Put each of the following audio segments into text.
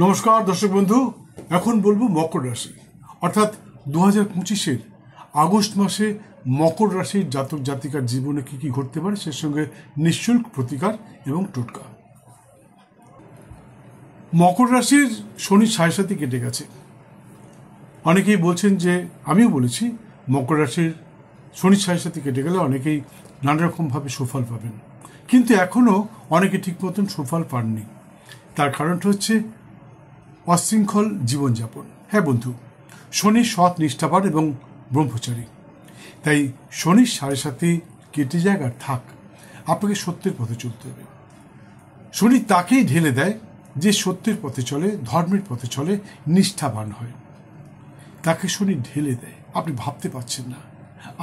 নমস্কার দর্শক বন্ধু, এখন বলবো মকর রাশি অর্থাৎ 2025-এর আগস্ট মাসে মকর রাশির জাতক জাতিকার জীবনে কি কি ঘটতে পারে সে সঙ্গে নিঃশুল্ক প্রতিকার এবং টোটকা। মকর রাশির শনি 6.7 কেটে গেছে। অনেকেই বলছেন যে, আমিও বলেছি, মকর রাশির শনি 6.7 কেটে গেলে অনেকেই নানা রকমভাবে সুফল পাবেন, কিন্তু এখনও অনেকে ঠিক মতন সুফল পাননি। তার কারণটা হচ্ছে অশৃঙ্খল জীবনযাপন। হ্যাঁ বন্ধু, শনি সৎ, নিষ্ঠাবান এবং ব্রহ্মচারী। তাই শনি 7.5 কেটে যাক আর থাক, আপনাকে সত্যের পথে চলতে হবে। শনি তাকেই ঢেলে দেয় যে সত্যের পথে চলে, ধর্মের পথে চলে, নিষ্ঠাবান হয়। তাকে শনি ঢেলে দেয়, আপনি ভাবতে পারছেন না।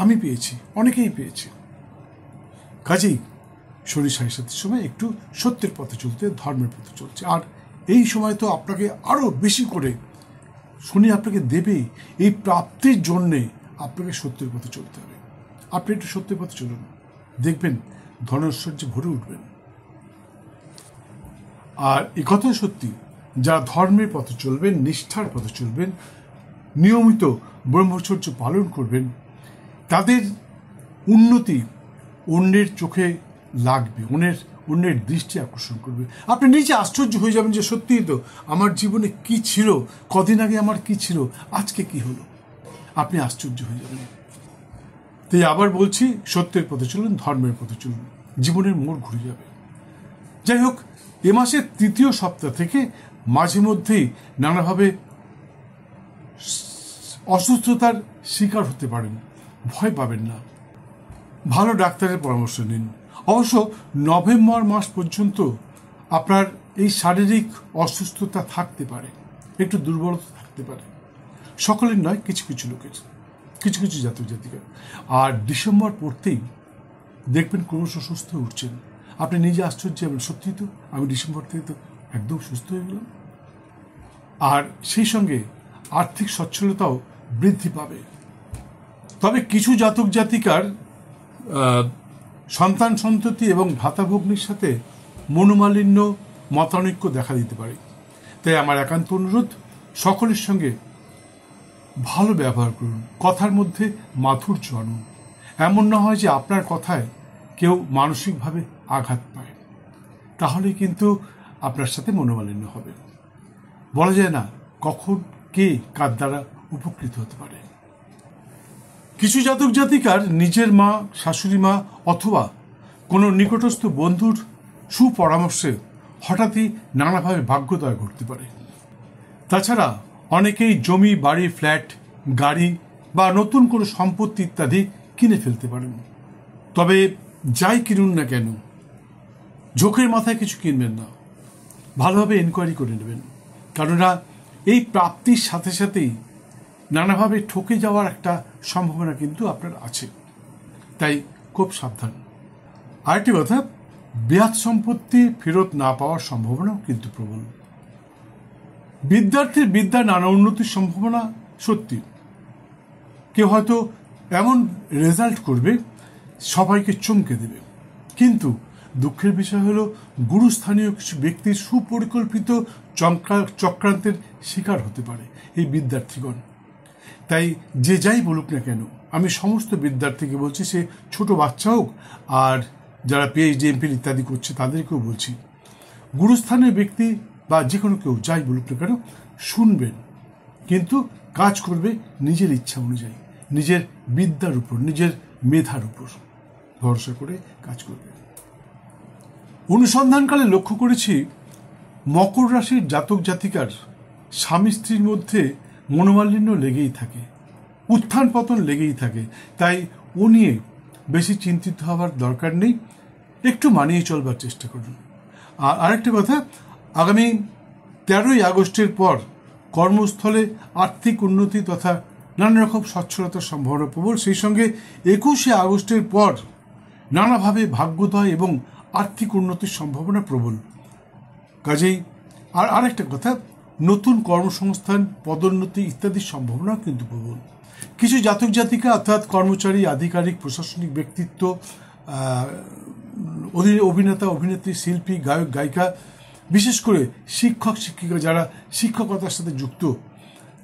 আমি পেয়েছি, অনেকেই পেয়েছে। কাজেই শনি 7.5 সময় একটু সত্যের পথে চলতে, ধর্মের পথে চলছে। আর এই সময় তো আপনাকে আরো বেশি করে শনি আপনাকে দেবে। এই প্রাপ্তির জন্যে আপনাকে সত্যের পথে চলতে হবে। আপনি একটু সত্যের পথে চলুন, দেখবেন ধনৈশ্বর্যে ভরে উঠবেন। আর এই কথা সত্যি, যারা ধর্মের পথে চলবেন, নিষ্ঠার পথে চলবেন, নিয়মিত ব্রহ্মচর্য পালন করবেন, তাদের উন্নতি অন্যের চোখে লাগবে, অন্যের দৃষ্টি আকর্ষণ করবে। আপনি নিজে আশ্চর্য হয়ে যাবেন যে সত্যিই তো আমার জীবনে কি ছিল, কদিন আগে আমার কি ছিল, আজকে কি হলো। আপনি আশ্চর্য হয়ে যাবেন। তাই আবার বলছি, সত্যের পথে চলুন, ধর্মের পথে চলুন, জীবনের মোড় ঘুরে যাবে। যাই হোক, এ মাসের 3য় সপ্তাহ থেকে মাঝে মধ্যেই নানাভাবে অসুস্থতার শিকার হতে পারেন। ভয় পাবেন না, ভালো ডাক্তারের পরামর্শ নিন। অবশ্য নভেম্বর মাস পর্যন্ত আপনার এই শারীরিক অসুস্থতা থাকতে পারে, একটু দুর্বলতা থাকতে পারে। সকলের নয়, কিছু কিছু লোকের, কিছু কিছু জাতক জাতিকার। আর ডিসেম্বর পড়তেই দেখবেন ক্রমশ সুস্থ হয়ে উঠছেন। আপনি নিজে আশ্চর্য হবেন, সত্যি তো আমি ডিসেম্বর থেকে তো একদম সুস্থ হয়ে গেলাম। আর সেই সঙ্গে আর্থিক সচ্ছলতাও বৃদ্ধি পাবে। তবে কিছু জাতক জাতিকার সন্তান সন্ততি এবং ভ্রাতাভগ্নির সাথে মনোমালিন্য, মতানৈক্য দেখা দিতে পারে। তাই আমার একান্ত অনুরোধ, সকলের সঙ্গে ভালো ব্যবহার করুন, কথার মধ্যে মাধুর্য আনুন। এমন না হয় যে আপনার কথায় কেউ মানসিকভাবে আঘাত পায়, তাহলে কিন্তু আপনার সাথে মনোমালিন্য হবে। বলা যায় না কখন কে কার দ্বারা উপকৃত হতে পারে। কিছু জাতক জাতিকার নিজের মা, শাশুড়ি মা অথবা কোনো নিকটস্থ বন্ধুর সুপরামর্শে হঠাৎই নানাভাবে ভাগ্যোদয় ঘটতে পারে। তাছাড়া অনেকেই জমি, বাড়ি, ফ্ল্যাট, গাড়ি বা নতুন কোনো সম্পত্তি ইত্যাদি কিনে ফেলতে পারেন। তবে যাই কিনুন না কেন, ঝোঁকের মাথায় কিছু কিনবেন না, ভালোভাবে এনকোয়ারি করে নেবেন। কেননা এই প্রাপ্তির সাথে সাথেই নানাভাবে ঠকে যাওয়ার একটা সম্ভাবনা কিন্তু আপনার আছে। তাই খুব সাবধান। আরেকটি কথা, বৃহৎ সম্পত্তি ফেরত না পাওয়ার সম্ভাবনাও কিন্তু প্রবল। বিদ্যার্থীর বিদ্যায় নানা উন্নতির সম্ভাবনা সত্যি। কেউ হয়তো এমন রেজাল্ট করবে সবাইকে চমকে দেবে, কিন্তু দুঃখের বিষয় হলো গুরুস্থানীয় কিছু ব্যক্তির সুপরিকল্পিত চক্রান্তের শিকার হতে পারে এই বিদ্যার্থীগণ। তাই যে যাই বলুক না কেন, আমি সমস্ত বিদ্যার্থীকে বলছি, সে ছোট বাচ্চা হোক আর যারা পিএইচডি, এমফিল ইত্যাদি করছে তাদেরকেও বলছি, গুরুস্থানের ব্যক্তি বা যে কোনো কেউ যাই বলুক না কেন, শুনবেন, কিন্তু কাজ করবে নিজের ইচ্ছা অনুযায়ী, নিজের বিদ্যার উপর, নিজের মেধার উপর ভরসা করে কাজ করবে। অনুসন্ধানকালে লক্ষ্য করেছি, মকর রাশির জাতক জাতিকার স্বামী স্ত্রীর মধ্যে মনোমালিন্য লেগেই থাকে, উত্থান পতন লেগেই থাকে। তাই ও নিয়ে বেশি চিন্তিত হওয়ার দরকার নেই, একটু মানিয়ে চলবার চেষ্টা করুন। আর আরেকটা কথা, আগামী 13ই আগস্টের পর কর্মস্থলে আর্থিক উন্নতি তথা নানা রকম সচ্ছলতার সম্ভাবনা প্রবল। সেই সঙ্গে 21শে আগস্টের পর নানাভাবে ভাগ্যোদয় এবং আর্থিক উন্নতির সম্ভাবনা প্রবল। কাজেই আর আরেকটা কথা, নতুন কর্মসংস্থান, পদোন্নতি ইত্যাদির সম্ভাবনাও কিন্তু প্রবল। কিছু জাতক জাতিকা অর্থাৎ কর্মচারী, আধিকারিক, প্রশাসনিক ব্যক্তিত্ব, অভিনেতা, অভিনেত্রী, শিল্পী, গায়ক, গায়িকা বিশেষ করে শিক্ষক শিক্ষিকা যারা শিক্ষকতার সাথে যুক্ত,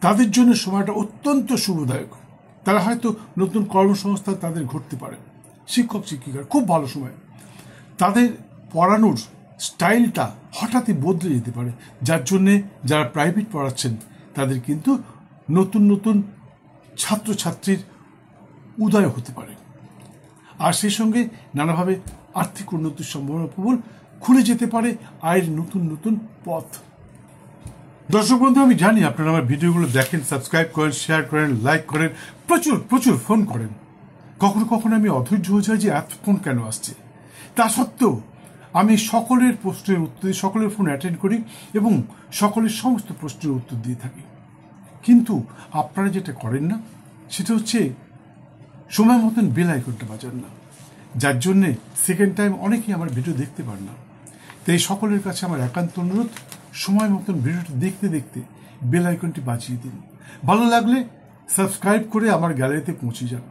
তাদের জন্য সময়টা অত্যন্ত শুভদায়ক। তারা হয়তো নতুন কর্মসংস্থান তাদের ঘটতে পারে। শিক্ষক শিক্ষিকার খুব ভালো সময়, তাদের পড়ানোর স্টাইলটা হঠাৎই বদলে যেতে পারে, যার জন্যে যারা প্রাইভেট পড়াচ্ছেন তাদের কিন্তু নতুন নতুন ছাত্রছাত্রীর উদয় হতে পারে। আর সেই সঙ্গে নানাভাবে আর্থিক উন্নতির সম্ভাবনা প্রবল, খুলে যেতে পারে আয়ের নতুন নতুন পথ। দর্শক বন্ধু, আমি জানি আপনারা আমার ভিডিওগুলো দেখেন, সাবস্ক্রাইব করেন, শেয়ার করেন, লাইক করেন, প্রচুর প্রচুর ফোন করেন। কখনো কখনো আমি অধৈর্য হয়ে যাই যে এত ফোন কেন আসছে। তা সত্ত্বেও আমি সকলের প্রশ্নের উত্তর দিই, সকলের ফোন অ্যাটেন্ড করি এবং সকলের সমস্ত প্রশ্নের উত্তর দিয়ে থাকি। কিন্তু আপনারা যেটা করেন না সেটা হচ্ছে সময় মতন বেল আইকনটা বাজান না, যার জন্যে সেকেন্ড টাইম অনেকেই আমার ভিডিও দেখতে পান না। তাই সকলের কাছে আমার একান্ত অনুরোধ, সময় মতন ভিডিওটা দেখতে দেখতে বেল আইকনটি বাজিয়ে দিন। ভালো লাগলে সাবস্ক্রাইব করে আমার গ্যালারিতে পৌঁছে যান।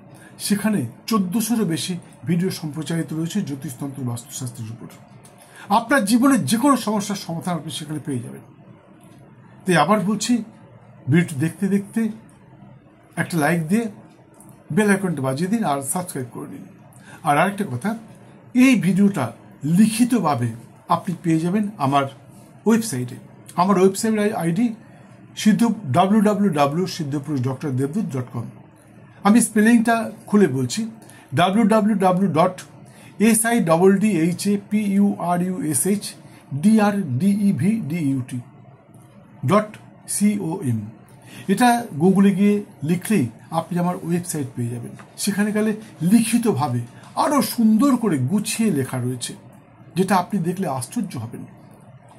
সেখানে 1400-এরও বেশি ভিডিও সম্প্রচারিত রয়েছে জ্যোতিষতন্ত্র বাস্তুশাস্ত্রের উপর। আপনার জীবনের যে কোনো সমস্যার সমাধান আপনি সেখানে পেয়ে যাবেন। তাই আবার বলছি, ভিডিওটি দেখতে দেখতে একটা লাইক দিয়ে বেল আইকনটা বাজিয়ে দিন আর সাবস্ক্রাইব করে নিন। আর আরেকটা কথা, এই ভিডিওটা লিখিতভাবে আপনি পেয়ে যাবেন আমার ওয়েবসাইটে। আমার ওয়েবসাইট আইডি www.siddhapurushdradevodut.com। আমি স্পেলিংটা খুলে বলছি, www.siddhapurushdradevodut.com। এটা গুগলে গিয়ে লিখলেই আপনি আমার ওয়েবসাইট পেয়ে যাবেন। সেখানে গেলে লিখিতভাবে আরও সুন্দর করে গুছিয়ে লেখা রয়েছে, যেটা আপনি দেখলে আশ্চর্য হবেন।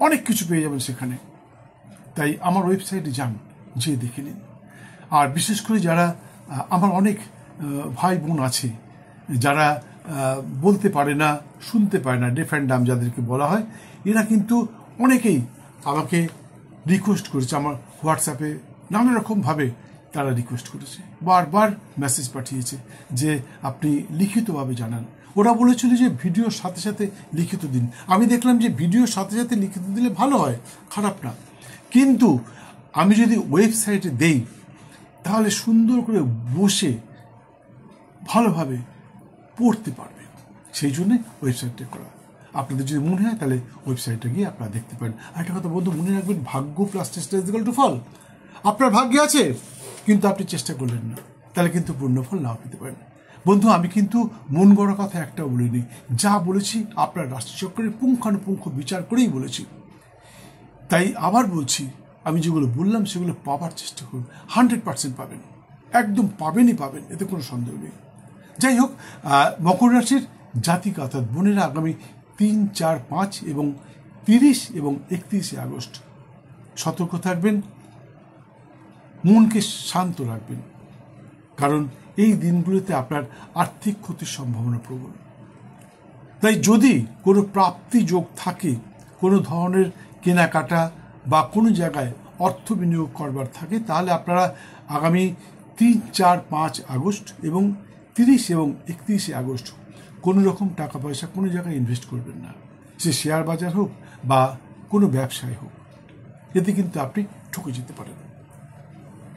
অনেক কিছু পেয়ে যাবেন সেখানে। তাই আমার ওয়েবসাইটে যান, যেয়ে দেখে নিন। আর বিশেষ করে যারা আমার অনেক ভাই বোন আছে যারা বলতে পারে না, শুনতে পারে না, ডেফ অ্যান্ড ডাম যাদেরকে বলা হয়, এরা কিন্তু অনেকেই আমাকে রিকোয়েস্ট করেছে, আমার হোয়াটসঅ্যাপে নানা রকমভাবে তারা রিকোয়েস্ট করেছে, বারবার মেসেজ পাঠিয়েছে যে আপনি লিখিতভাবে জানান। ওরা বলেছিল যে ভিডিওর সাথে সাথে লিখিত দিন। আমি দেখলাম যে ভিডিওর সাথে সাথে লিখিত দিলে ভালো হয়, খারাপ না, কিন্তু আমি যদি ওয়েবসাইটে দেই তাহলে সুন্দর করে বসে ভালোভাবে পড়তে পারবে। সেই জন্যে ওয়েবসাইটটা করা। আপনাদের যদি মনে হয় তাহলে ওয়েবসাইটে গিয়ে আপনারা দেখতে পারেন। একটা কথা বন্ধু, মনে রাখবেন, ভাগ্য প্লাস চেষ্টা ইজ ইকুয়াল টু ফল। আপনার ভাগ্যে আছে কিন্তু আপনি চেষ্টা করলেন না, তাহলে কিন্তু পূর্ণ ফল নাও পেতে পারেন। বন্ধু, আমি কিন্তু মন গড়া কথা একটাও বলিনি। যা বলেছি আপনার রাশিচক্রের পুঙ্খানুপুঙ্খ বিচার করেই বলেছি। তাই আবার বলছি, আমি যেগুলো বললাম সেগুলো পাবার চেষ্টা করুন। 100% পাবেন, একদম পাবেনই পাবেন, এতে কোনো সন্দেহ নেই। যাই হোক, মকর রাশির জাতিক অর্থাৎ বোনেরা আগামী 3, 4, 5 এবং 30 এবং 31শে আগস্ট সতর্ক থাকবেন, মনকে শান্ত রাখবেন, কারণ এই দিনগুলোতে আপনার আর্থিক ক্ষতির সম্ভাবনা প্রবল। তাই যদি কোনো প্রাপ্তি যোগ থাকে, কোনো ধরনের কেনাকাটা বা কোনো জায়গায় অর্থ বিনিয়োগ করবার থাকে, তাহলে আপনারা আগামী 3, 4, 5 আগস্ট এবং 30 এবং 31শে আগস্ট কোনো রকম টাকা পয়সা কোনো জায়গায় ইনভেস্ট করবেন না, সে শেয়ার বাজার হোক বা কোনো ব্যবসায় হোক। এতে কিন্তু আপনি ঠকে যেতে পারেন।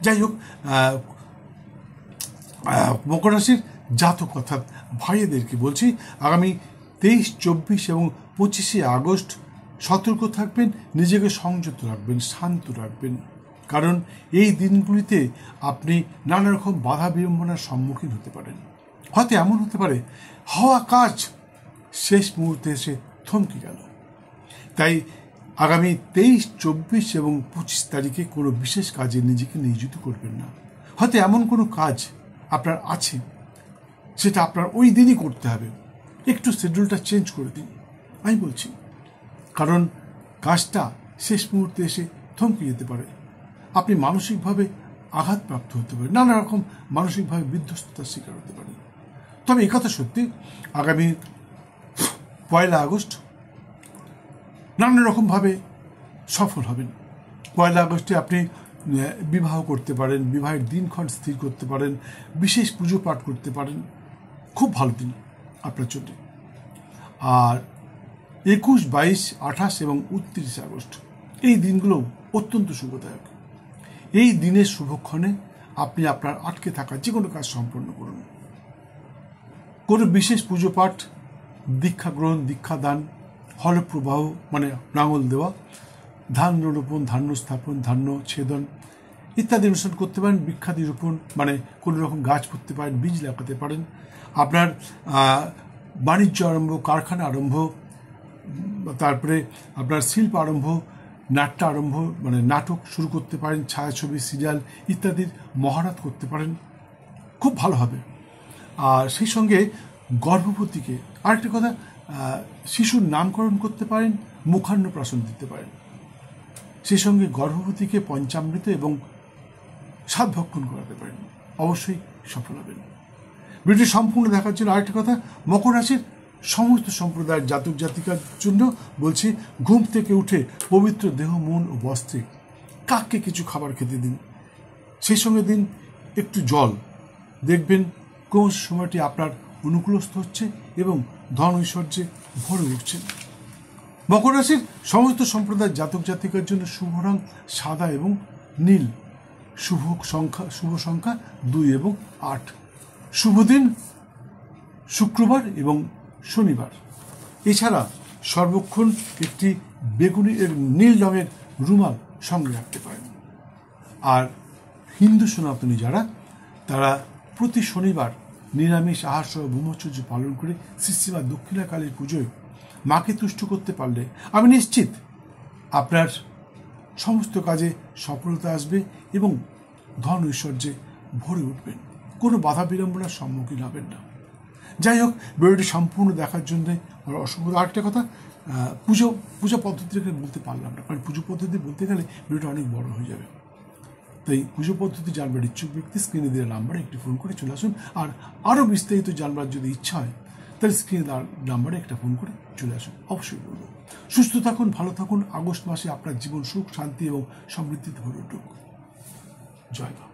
যাই হোক, মকর রাশির জাতক অর্থাৎ ভাইদেরকে বলছি, আগামী 23, 24 এবং 25শে আগস্ট সতর্ক থাকবেন, নিজেকে সংযত রাখবেন, শান্ত রাখবেন, কারণ এই দিনগুলিতে আপনি নানা রকম বাধা বিড়ম্বনার সম্মুখীন হতে পারেন। হয়তো এমন হতে পারে হওয়া কাজ শেষ মুহূর্তে এসে থমকে গেল। তাই আগামী 23, 24 এবং 25 তারিখে কোনো বিশেষ কাজে নিজেকে নিয়োজিত করবেন না। হয়তো এমন কোনো কাজ আপনার আছে, সেটা আপনার ওই দিনই করতে হবে, একটু শিডিউলটা চেঞ্জ করে দিন আমি বলছি, কারণ কাজটা শেষ মুহূর্তে এসে থমকে যেতে পারে। আপনি মানসিকভাবে আঘাতপ্রাপ্ত হতে পারেন, নানা রকম মানসিকভাবে বিধ্বস্ততার শিকার হতে পারেন। তবে এই কথা সত্যি, আগামী 1 আগস্ট নানা রকমভাবে সফল হবেন। 1 আগস্টে আপনি বিবাহ করতে পারেন, বিবাহের দিনক্ষণ স্থির করতে পারেন, বিশেষ পুজো পাঠ করতে পারেন। খুব ভালো দিন আপনার জন্য। আর 21, 22, 28 এবং 29 আগস্ট এই দিনগুলো অত্যন্ত শুভদায়ক। এই দিনের শুভক্ষণে আপনি আপনার আটকে থাকা যে কোনো কাজ সম্পন্ন করুন। কোনো বিশেষ পুজো পাঠ, দীক্ষা গ্রহণ, দীক্ষা দান, হলপ্রবাহ মানে নাঙল দেওয়া, ধান্য রোপণ, ধান্য স্থাপন, ধান্য ছেদন ইত্যাদি অনুষ্ঠান করতে পারেন। বৃক্ষাদি রোপণ মানে কোনো রকম গাছ পুঁততে পারেন, বীজ লাগাতে পারেন। আপনার বাণিজ্য আরম্ভ, কারখানা আরম্ভ, তারপরে আপনার শিল্প আরম্ভ, নাট্য আরম্ভ মানে নাটক শুরু করতে পারেন, ছায়াছবি, সিরিয়াল ইত্যাদির মহড়াত করতে পারেন, খুব ভালো হবে। আর সেই সঙ্গে গর্ভবতীকে আরেকটা কথা, শিশুর নামকরণ করতে পারেন, মুখান্নপ্রাশন দিতে পারেন। সেই সঙ্গে গর্ভবতীকে পঞ্চামৃত এবং স্বাদ ভক্ষণ করাতে পারেন, অবশ্যই সফল হবেন। ভিডিওটি সম্পূর্ণ দেখার জন্য আরেকটা কথা, মকর রাশির সমস্ত সম্প্রদায়ের জাতক জাতিকার জন্য বলছি, ঘুম থেকে উঠে পবিত্র দেহ, মন ও বস্ত্রে কাককে কিছু খাবার খেতে দিন। সেই সঙ্গে দিন একটু জল, দেখবেন কোন সময়টি আপনার অনুকূলস্থ হচ্ছে এবং ধন ঐশ্বর্যে ভরে উঠছেন। মকর রাশির সমস্ত সম্প্রদায়ের জাতক জাতিকার জন্য শুভ রং সাদা এবং নীল, শুভ সংখ্যা 2 এবং 8, শুভ দিন শুক্রবার এবং শনিবার। এছাড়া সর্বক্ষণ একটি বেগুনি নীল রঙের রুমাল সঙ্গে রাখতে পারেন। আর হিন্দু সনাতনী যারা, তারা প্রতি শনিবার নিরামিষ আহার সহ ব্রহ্মচর্য পালন করে শ্রী দক্ষিণাকালীর পুজোয় মাকে তুষ্ট করতে পারলে আমি নিশ্চিত আপনার সমস্ত কাজে সফলতা আসবে এবং ধন ঐশ্বর্যে ভরে উঠবেন, কোনো বাধা বিড়ম্বনার সম্মুখীন হবেন না। যাই হোক, ভিডিওটি সম্পূর্ণ দেখার জন্য আমার অসংখ্য। আরেকটা কথা, পূজা পদ্ধতিটাকে বলতে পারলাম না, কারণ পুজো পদ্ধতি বলতে গেলে ভিডিওটা অনেক বড় হয়ে যাবে। তাই পুজো পদ্ধতি জানবার ইচ্ছুক ব্যক্তি স্ক্রিনে দেওয়া নাম্বারে একটি ফোন করে চলে আসুন। আর আরও বিস্তারিত জানবার যদি ইচ্ছা হয় তাহলে স্ক্রিনে দেওয়ার নাম্বারে একটা ফোন করে চলে আসুন, অবশ্যই বলবো। সুস্থ থাকুন, ভালো থাকুন। আগস্ট মাসে আপনার জীবন সুখ, শান্তি এবং সমৃদ্ধিতে ভরে উঠুক। জয় মা।